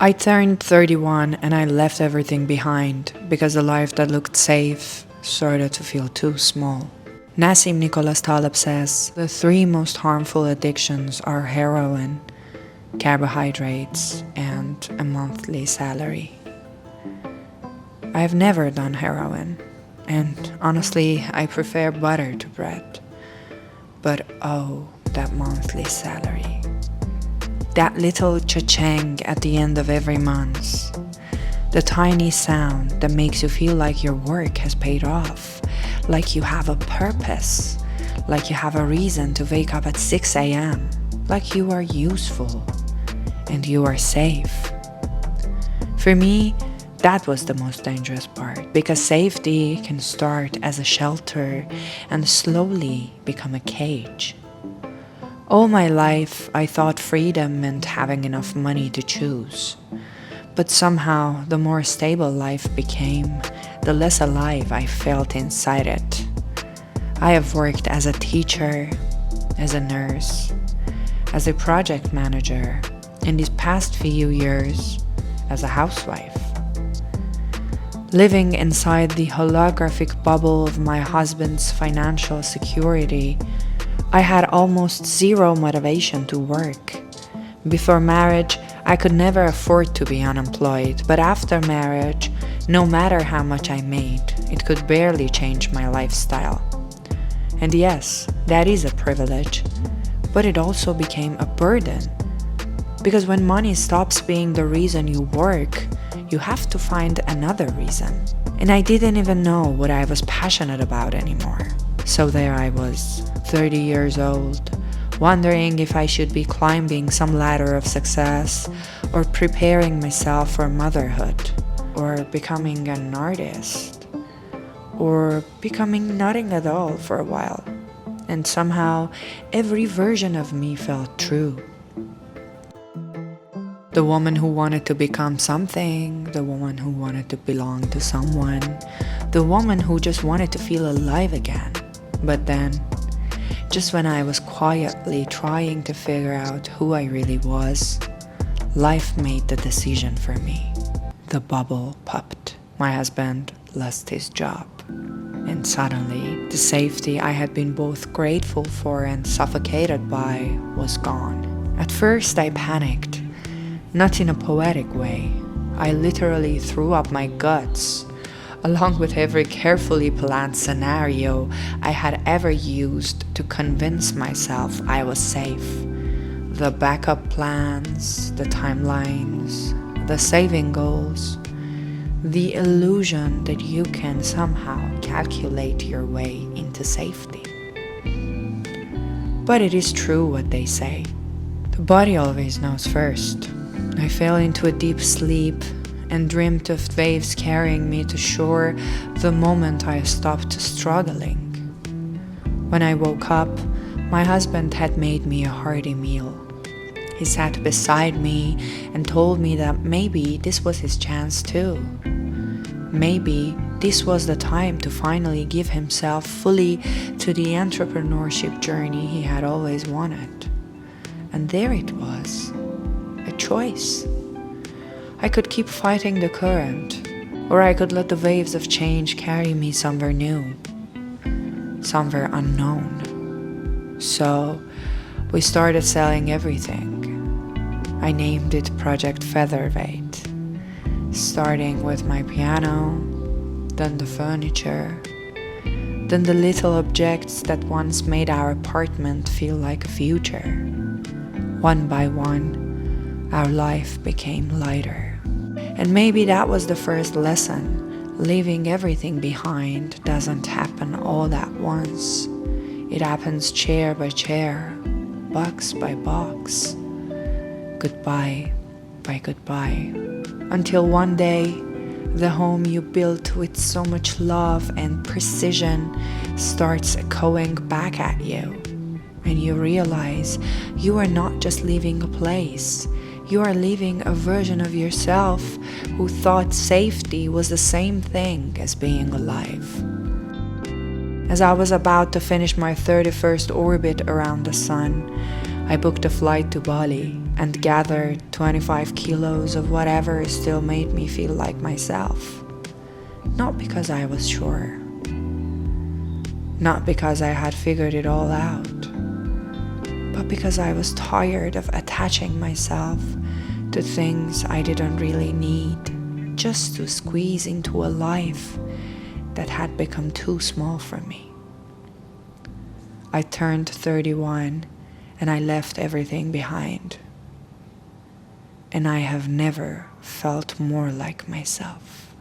I turned 31 and I left everything behind because the life that looked safe started to feel too small. Nassim Nicholas Taleb says the three most harmful addictions are heroin, carbohydrates, and a monthly salary. I have never done heroin, and honestly, I prefer butter to bread. But oh, that monthly salary. That little cha-ching at the end of every month. The tiny sound that makes you feel like your work has paid off, like you have a purpose, like you have a reason to wake up at 6 a.m., like you are useful and you are safe. For me, that was the most dangerous part, because safety can start as a shelter and slowly become a cage. All my life, I thought freedom meant having enough money to choose. But somehow, the more stable life became, the less alive I felt inside it. I have worked as a teacher, as a nurse, as a project manager, in these past few years, as a housewife. Living inside the holographic bubble of my husband's financial security, I had almost zero motivation to work. Before marriage, I could never afford to be unemployed, but after marriage, no matter how much I made, it could barely change my lifestyle. And yes, that is a privilege, but it also became a burden. Because when money stops being the reason you work, you have to find another reason. And I didn't even know what I was passionate about anymore. So there I was, 30 years old, wondering if I should be climbing some ladder of success, or preparing myself for motherhood, or becoming an artist, or becoming nothing at all for a while. And somehow, every version of me felt true. The woman who wanted to become something, the woman who wanted to belong to someone, the woman who just wanted to feel alive again. But then, just when I was quietly trying to figure out who I really was, life made the decision for me. The bubble popped. My husband lost his job. And suddenly, the safety I had been both grateful for and suffocated by was gone. At first, I panicked. Not in a poetic way. I literally threw up my guts, along with every carefully planned scenario I had ever used to convince myself I was safe. The backup plans, the timelines, the saving goals, the illusion that you can somehow calculate your way into safety. But it is true what they say. The body always knows first. I fell into a deep sleep and dreamt of waves carrying me to shore the moment I stopped struggling. When I woke up, my husband had made me a hearty meal. He sat beside me and told me that maybe this was his chance too. Maybe this was the time to finally give himself fully to the entrepreneurship journey he had always wanted. And there it was, a choice. I could keep fighting the current, or I could let the waves of change carry me somewhere new, somewhere unknown. So we started selling everything. I named it Project Featherweight, starting with my piano, then the furniture, then the little objects that once made our apartment feel like a future. One by one, our life became lighter. And maybe that was the first lesson. Leaving everything behind doesn't happen all at once. It happens chair by chair, box by box, goodbye by goodbye. Until one day, the home you built with so much love and precision starts echoing back at you. And you realize you are not just leaving a place. You are leaving a version of yourself who thought safety was the same thing as being alive. As I was about to finish my 31st orbit around the sun, I booked a flight to Bali. and gathered 25 kilos of whatever still made me feel like myself. Not because I was sure, not because I had figured it all out, but because I was tired of attaching myself to things I didn't really need, just to squeeze into a life that had become too small for me. I turned 31 and I left everything behind. And I have never felt more like myself.